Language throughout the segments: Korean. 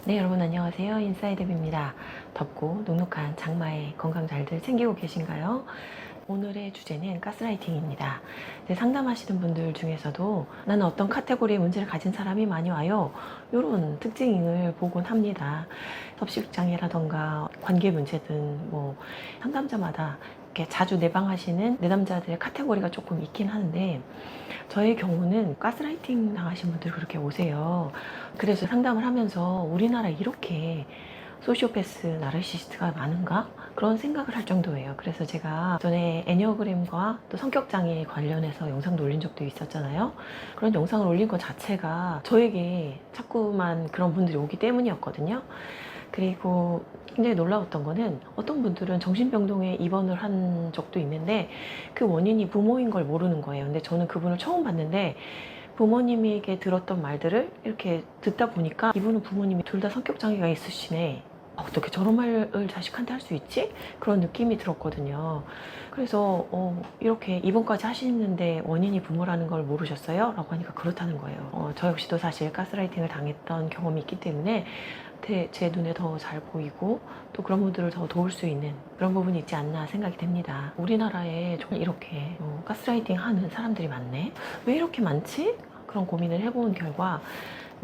네, 여러분 안녕하세요. 인사이드입니다. 덥고 눅눅한 장마에 건강 잘들 챙기고 계신가요? 오늘의 주제는 가스라이팅입니다. 상담하시는 분들 중에서도 나는 어떤 카테고리의 문제를 가진 사람이 많이 와요. 이런 특징을 보곤 합니다. 섭식장애라던가 관계 문제든 상담자마다 이렇게 자주 내방하시는 내담자들의 카테고리가 조금 있긴 한데 저의 경우는 가스라이팅 당하신 분들 그렇게 오세요. 그래서 상담을 하면서 우리나라 이렇게 소시오패스 나르시스트가 많은가? 그런 생각을 할 정도예요. 그래서 제가 전에 애니어그램과 또 성격장애 관련해서 영상도 올린 적도 있었잖아요. 그런 영상을 올린 것 자체가 저에게 자꾸만 그런 분들이 오기 때문이었거든요. 그리고 굉장히 놀라웠던 거는 어떤 분들은 정신병동에 입원을 한 적도 있는데 그 원인이 부모인 걸 모르는 거예요. 근데 저는 그분을 처음 봤는데 부모님에게 들었던 말들을 이렇게 듣다 보니까 이분은 부모님이 둘 다 성격장애가 있으시네. 어떻게 저런 말을 자식한테 할 수 있지? 그런 느낌이 들었거든요. 그래서 이렇게 입원까지 하시는데 원인이 부모라는 걸 모르셨어요? 라고 하니까 그렇다는 거예요. 저 역시도 사실 가스라이팅을 당했던 경험이 있기 때문에 제 눈에 더 잘 보이고 또 그런 분들을 더 도울 수 있는 그런 부분이 있지 않나 생각이 됩니다. 우리나라에 정말 이렇게 가스라이팅 하는 사람들이 많네? 왜 이렇게 많지? 그런 고민을 해본 결과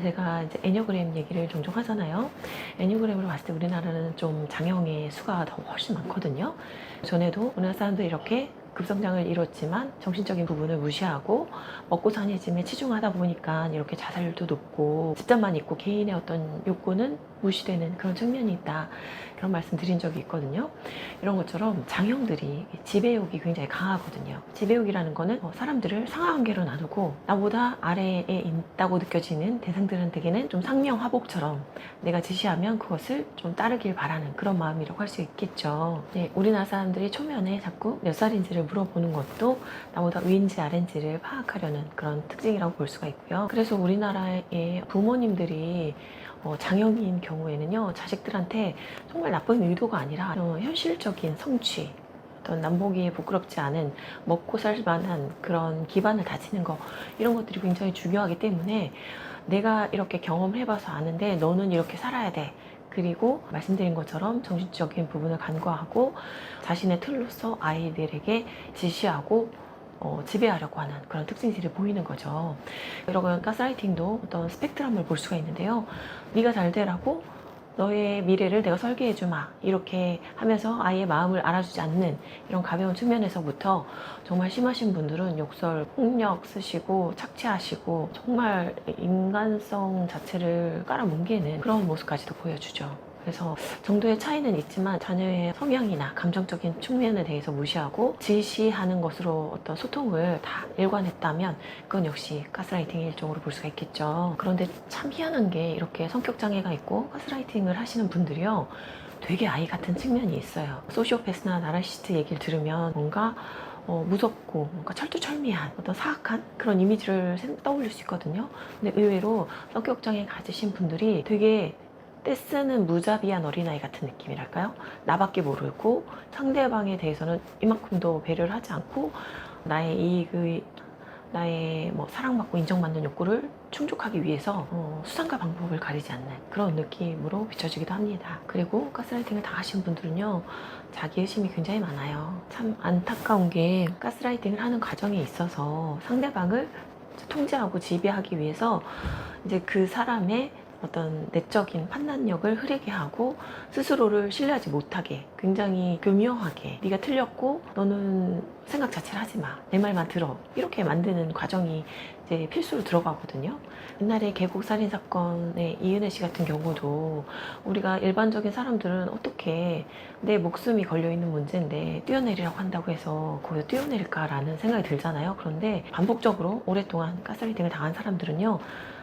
제가 이제 애니어그램 얘기를 종종 하잖아요. 애니어그램으로 봤을 때 우리나라는 좀 장형의 수가 더 훨씬 많거든요. 전에도 우리나라 사람들이 이렇게 급성장을 이뤘지만 정신적인 부분을 무시하고 먹고 사는 짐에 치중하다 보니까 이렇게 자살률도 높고 집단만 있고 개인의 어떤 욕구는 무시되는 그런 측면이 있다. 그런 말씀 드린 적이 있거든요. 이런 것처럼 장형들이 지배욕이 굉장히 강하거든요. 지배욕이라는 거는 사람들을 상하관계로 나누고 나보다 아래에 있다고 느껴지는 대상들한테는 좀 상명하복처럼 내가 지시하면 그것을 좀 따르길 바라는 그런 마음이라고 할 수 있겠죠. 네, 우리나라 사람들이 초면에 자꾸 몇 살인지를 물어보는 것도 나보다 위인지 아래인지를 파악하려는 그런 특징이라고 볼 수가 있고요. 그래서 우리나라의 부모님들이 장형인 경우에는요, 자식들한테 정말 나쁜 의도가 아니라 현실적인 성취, 어떤 남보기에 부끄럽지 않은 먹고 살 만한 그런 기반을 다지는 거, 이런 것들이 굉장히 중요하기 때문에 내가 이렇게 경험을 해봐서 아는데 너는 이렇게 살아야 돼. 그리고 말씀드린 것처럼 정신적인 부분을 간과하고 자신의 틀로서 아이들에게 지시하고 지배하려고 하는 그런 특징들이 보이는 거죠. 이런 가스라이팅도 어떤 스펙트럼을 볼 수가 있는데요. 네가 잘 되라고 너의 미래를 내가 설계해 주마 이렇게 하면서 아이의 마음을 알아주지 않는 이런 가벼운 측면에서부터 정말 심하신 분들은 욕설, 폭력 쓰시고 착취하시고 정말 인간성 자체를 깔아뭉개는 그런 모습까지도 보여주죠. 그래서 정도의 차이는 있지만 자녀의 성향이나 감정적인 측면에 대해서 무시하고 지시하는 것으로 어떤 소통을 다 일관했다면 그건 역시 가스라이팅의 일종으로 볼 수가 있겠죠. 그런데 참 희한한 게 이렇게 성격장애가 있고 가스라이팅을 하시는 분들이요, 되게 아이 같은 측면이 있어요. 소시오패스나 나르시스트 얘기를 들으면 뭔가 무섭고 뭔가 철두철미한 어떤 사악한 그런 이미지를 떠올릴 수 있거든요. 근데 의외로 성격장애 가지신 분들이 되게 떼쓰는 무자비한 어린아이 같은 느낌이랄까요? 나밖에 모르고 상대방에 대해서는 이만큼도 배려를 하지 않고 나의 이익의 나의 사랑받고 인정받는 욕구를 충족하기 위해서 수단과 방법을 가리지 않는 그런 느낌으로 비춰지기도 합니다. 그리고 가스라이팅을 당하신 분들은요, 자기의심이 굉장히 많아요. 참 안타까운 게 가스라이팅을 하는 과정에 있어서 상대방을 통제하고 지배하기 위해서 이제 그 사람의 어떤 내적인 판단력을 흐리게 하고 스스로를 신뢰하지 못하게 굉장히 교묘하게 네가 틀렸고 너는 생각 자체를 하지 마, 내 말만 들어, 이렇게 만드는 과정이 이제 필수로 들어가거든요. 옛날에 계곡 살인 사건의 이은혜 씨 같은 경우도 우리가 일반적인 사람들은 어떻게 내 목숨이 걸려있는 문제인데 뛰어내리라고 한다고 해서 거기서 뛰어내릴까라는 생각이 들잖아요. 그런데 반복적으로 오랫동안 가스라이팅을 당한 사람들은요,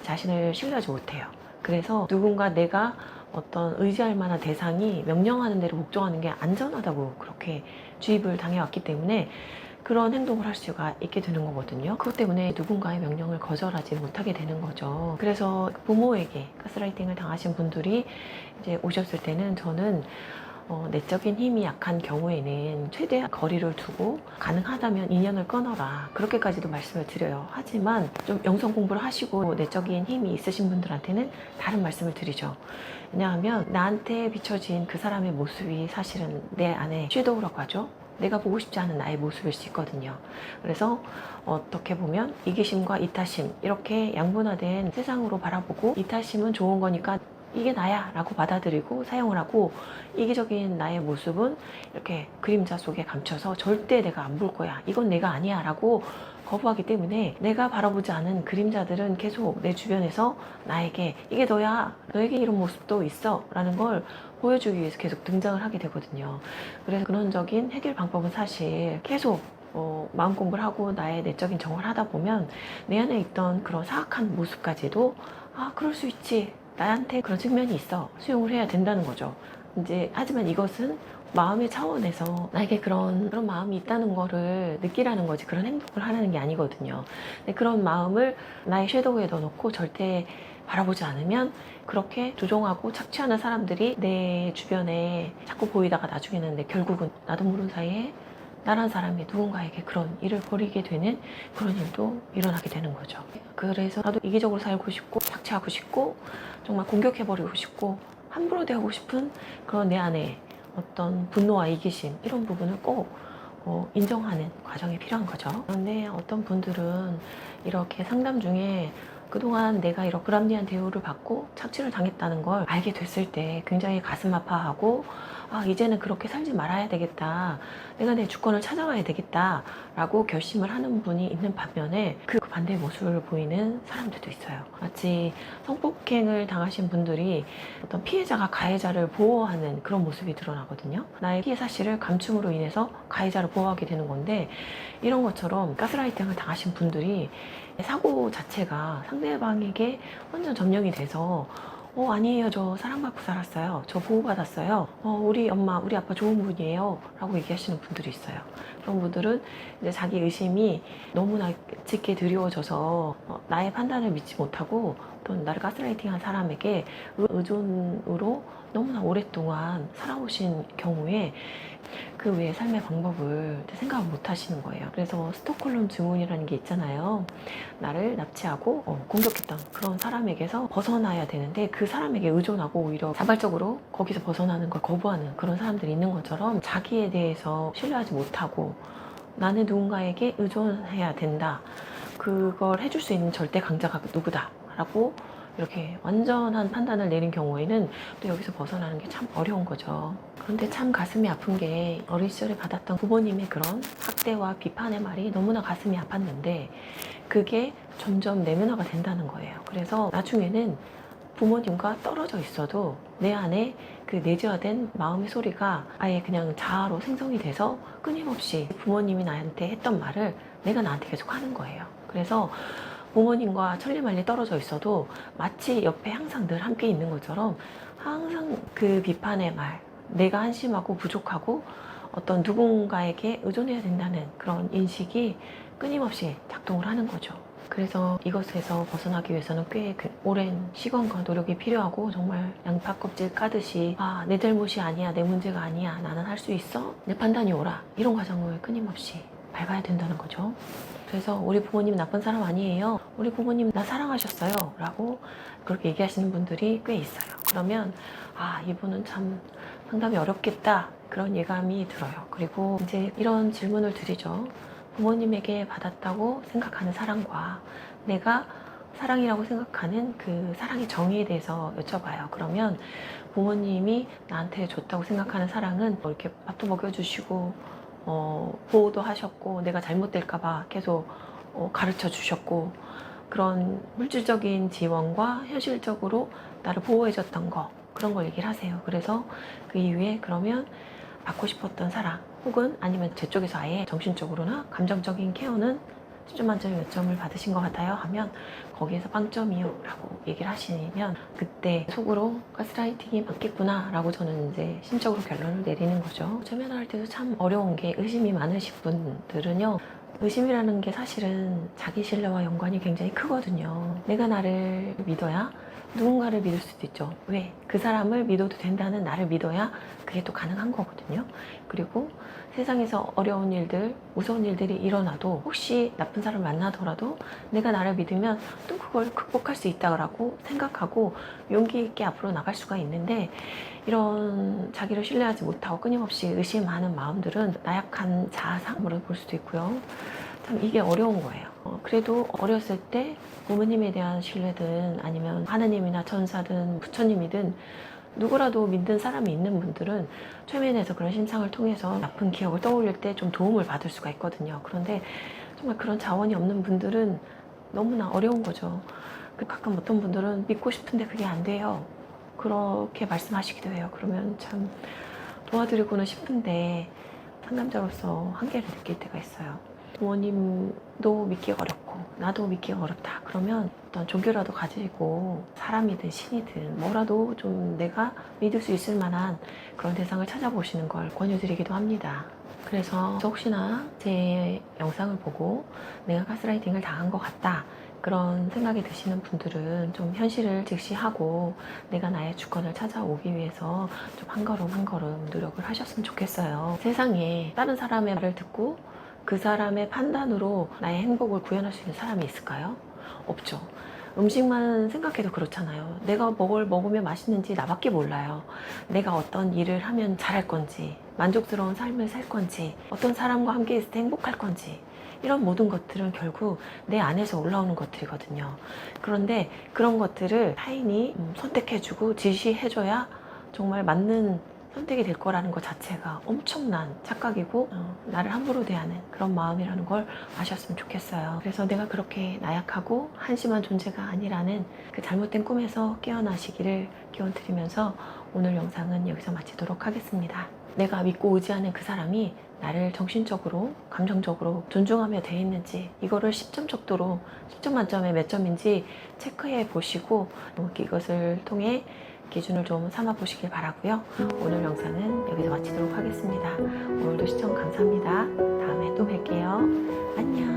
자신을 신뢰하지 못해요. 그래서 누군가 내가 어떤 의지할 만한 대상이 명령하는 대로 복종하는 게 안전하다고 그렇게 주입을 당해왔기 때문에 그런 행동을 할 수가 있게 되는 거거든요. 그것 때문에 누군가의 명령을 거절하지 못하게 되는 거죠. 그래서 부모에게 가스라이팅을 당하신 분들이 이제 오셨을 때는 저는 내적인 힘이 약한 경우에는 최대한 거리를 두고 가능하다면 인연을 끊어라, 그렇게까지도 말씀을 드려요. 하지만 좀 영성 공부를 하시고 내적인 힘이 있으신 분들한테는 다른 말씀을 드리죠. 왜냐하면 나한테 비춰진 그 사람의 모습이 사실은 내 안에 섀도우라고 하죠. 내가 보고 싶지 않은 나의 모습일 수 있거든요. 그래서 어떻게 보면 이기심과 이타심, 이렇게 양분화된 세상으로 바라보고, 이타심은 좋은 거니까 이게 나야 라고 받아들이고 사용을 하고, 이기적인 나의 모습은 이렇게 그림자 속에 감춰서 절대 내가 안 볼 거야, 이건 내가 아니야 라고 거부하기 때문에, 내가 바라보지 않은 그림자들은 계속 내 주변에서 나에게 이게 너야, 너에게 이런 모습도 있어 라는 걸 보여주기 위해서 계속 등장을 하게 되거든요. 그래서 근원적인 해결 방법은 사실 계속 마음 공부를 하고 나의 내적인 정화를 하다 보면 내 안에 있던 그런 사악한 모습까지도, 아, 그럴 수 있지, 나한테 그런 측면이 있어, 수용을 해야 된다는 거죠. 이제 하지만 이것은 마음의 차원에서 나에게 그런 마음이 있다는 거를 느끼라는 거지, 그런 행동을 하라는 게 아니거든요. 근데 그런 마음을 나의 섀도우에 넣어놓고 절대 바라보지 않으면, 그렇게 조종하고 착취하는 사람들이 내 주변에 자꾸 보이다가 나중에는 결국은 나도 모르는 사이에 나란 사람이 누군가에게 그런 일을 벌이게 되는 그런 일도 일어나게 되는 거죠. 그래서 나도 이기적으로 살고 싶고 착취하고 싶고 정말 공격해버리고 싶고 함부로 대하고 싶은 그런 내 안에 어떤 분노와 이기심, 이런 부분을 꼭 인정하는 과정이 필요한 거죠. 그런데 어떤 분들은 이렇게 상담 중에 그동안 내가 이런 불합리한 대우를 받고 착취를 당했다는 걸 알게 됐을 때 굉장히 가슴 아파하고, 아, 이제는 그렇게 살지 말아야 되겠다, 내가 내 주권을 찾아와야 되겠다 라고 결심을 하는 분이 있는 반면에, 그 반대의 모습을 보이는 사람들도 있어요. 마치 성폭행을 당하신 분들이 어떤 피해자가 가해자를 보호하는 그런 모습이 드러나거든요. 나의 피해 사실을 감춤으로 인해서 가해자를 보호하게 되는 건데, 이런 것처럼 가스라이팅을 당하신 분들이 사고 자체가 상대방에게 완전 점령이 돼서, 아니에요, 저 사랑받고 살았어요, 저 보호받았어요, 우리 엄마 우리 아빠 좋은 분이에요 라고 얘기하시는 분들이 있어요. 그런 분들은 이제 자기 의심이 너무나 짙게 드리워져서 나의 판단을 믿지 못하고 또 나를 가스라이팅한 사람에게 의존으로 너무나 오랫동안 살아오신 경우에 그 외의 삶의 방법을 생각을 못 하시는 거예요. 그래서 스톡홀름 증후군이라는 게 있잖아요. 나를 납치하고 공격했던 그런 사람에게서 벗어나야 되는데, 그 사람에게 의존하고 오히려 자발적으로 거기서 벗어나는 걸 거부하는 그런 사람들이 있는 것처럼, 자기에 대해서 신뢰하지 못하고 나는 누군가에게 의존해야 된다, 그걸 해줄 수 있는 절대 강자가 누구다 라고 이렇게 완전한 판단을 내린 경우에는 또 여기서 벗어나는 게 참 어려운 거죠. 그런데 참 가슴이 아픈 게, 어린 시절에 받았던 부모님의 그런 학대와 비판의 말이 너무나 가슴이 아팠는데 그게 점점 내면화가 된다는 거예요. 그래서 나중에는 부모님과 떨어져 있어도 내 안에 그 내재화된 마음의 소리가 아예 그냥 자아로 생성이 돼서 끊임없이 부모님이 나한테 했던 말을 내가 나한테 계속 하는 거예요. 그래서 부모님과 천리말리 떨어져 있어도 마치 옆에 항상 늘 함께 있는 것처럼 항상 그 비판의 말, 내가 한심하고 부족하고 어떤 누군가에게 의존해야 된다는 그런 인식이 끊임없이 작동을 하는 거죠. 그래서 이것에서 벗어나기 위해서는 꽤 오랜 시간과 노력이 필요하고, 정말 양파 껍질 까듯이, 아, 내 잘못이 아니야, 내 문제가 아니야, 나는 할 수 있어, 내 판단이 옳아, 이런 과정을 끊임없이 밟아야 된다는 거죠. 그래서 우리 부모님 나쁜 사람 아니에요, 우리 부모님 나 사랑하셨어요 라고 그렇게 얘기하시는 분들이 꽤 있어요. 그러면 아, 이분은 참 상담이 어렵겠다, 그런 예감이 들어요. 그리고 이제 이런 질문을 드리죠. 부모님에게 받았다고 생각하는 사랑과 내가 사랑이라고 생각하는 그 사랑의 정의에 대해서 여쭤봐요. 그러면 부모님이 나한테 줬다고 생각하는 사랑은 이렇게 밥도 먹여주시고 보호도 하셨고, 내가 잘못될까봐 계속 가르쳐 주셨고, 그런 물질적인 지원과 현실적으로 나를 보호해줬던 거, 그런 걸 얘기를 하세요. 그래서 그 이후에 그러면 받고 싶었던 사랑, 혹은 아니면 제 쪽에서 아예 정신적으로나 감정적인 케어는 10점 만점에 몇 점을 받으신 것 같아요 하면, 거기에서 빵점이요 라고 얘기를 하시면 그때 속으로 가스라이팅이 맞겠구나 라고 저는 이제 심적으로 결론을 내리는 거죠. 최면할 때도 참 어려운 게, 의심이 많으신 분들은요, 의심이라는 게 사실은 자기 신뢰와 연관이 굉장히 크거든요. 내가 나를 믿어야 누군가를 믿을 수도 있죠. 왜? 그 사람을 믿어도 된다는 나를 믿어야 그게 또 가능한 거거든요. 그리고 세상에서 어려운 일들, 무서운 일들이 일어나도 혹시 나쁜 사람을 만나더라도 내가 나를 믿으면 또 그걸 극복할 수 있다고 생각하고 용기 있게 앞으로 나갈 수가 있는데, 이런 자기를 신뢰하지 못하고 끊임없이 의심하는 마음들은 나약한 자아상으로 볼 수도 있고요. 참 이게 어려운 거예요. 그래도 어렸을 때 부모님에 대한 신뢰든 아니면 하나님이나 천사든 부처님이든 누구라도 믿는 사람이 있는 분들은 최면에서 그런 심상을 통해서 나쁜 기억을 떠올릴 때 좀 도움을 받을 수가 있거든요. 그런데 정말 그런 자원이 없는 분들은 너무나 어려운 거죠. 가끔 어떤 분들은 믿고 싶은데 그게 안 돼요. 그렇게 말씀하시기도 해요. 그러면 참 도와드리고는 싶은데 상담자로서 한계를 느낄 때가 있어요. 부모님도 믿기가 어렵고 나도 믿기가 어렵다 그러면 어떤 종교라도 가지고 사람이든 신이든 뭐라도 좀 내가 믿을 수 있을 만한 그런 대상을 찾아보시는 걸 권유드리기도 합니다. 그래서 혹시나 제 영상을 보고 내가 가스라이팅을 당한 것 같다 그런 생각이 드시는 분들은 좀 현실을 직시하고 내가 나의 주권을 찾아오기 위해서 좀 한 걸음 한 걸음 노력을 하셨으면 좋겠어요. 세상에 다른 사람의 말을 듣고 그 사람의 판단으로 나의 행복을 구현할 수 있는 사람이 있을까요? 없죠. 음식만 생각해도 그렇잖아요. 내가 뭘 먹으면 맛있는지 나밖에 몰라요. 내가 어떤 일을 하면 잘할 건지, 만족스러운 삶을 살 건지, 어떤 사람과 함께 있을 때 행복할 건지, 이런 모든 것들은 결국 내 안에서 올라오는 것들이거든요. 그런데 그런 것들을 타인이 선택해주고 지시해줘야 정말 맞는 선택이 될 거라는 것 자체가 엄청난 착각이고 나를 함부로 대하는 그런 마음이라는 걸 아셨으면 좋겠어요. 그래서 내가 그렇게 나약하고 한심한 존재가 아니라는 그 잘못된 꿈에서 깨어나시기를 기원드리면서 오늘 영상은 여기서 마치도록 하겠습니다. 내가 믿고 의지하는 그 사람이 나를 정신적으로, 감정적으로 존중하며 대해 있는지 이거를 10점 척도로 10점 만점에 몇 점인지 체크해 보시고 이것을 통해 기준을 좀 삼아 보시길 바라고요. 오늘 영상은 여기서 마치도록 하겠습니다. 오늘도 시청 감사합니다. 다음에 또 뵐게요. 안녕.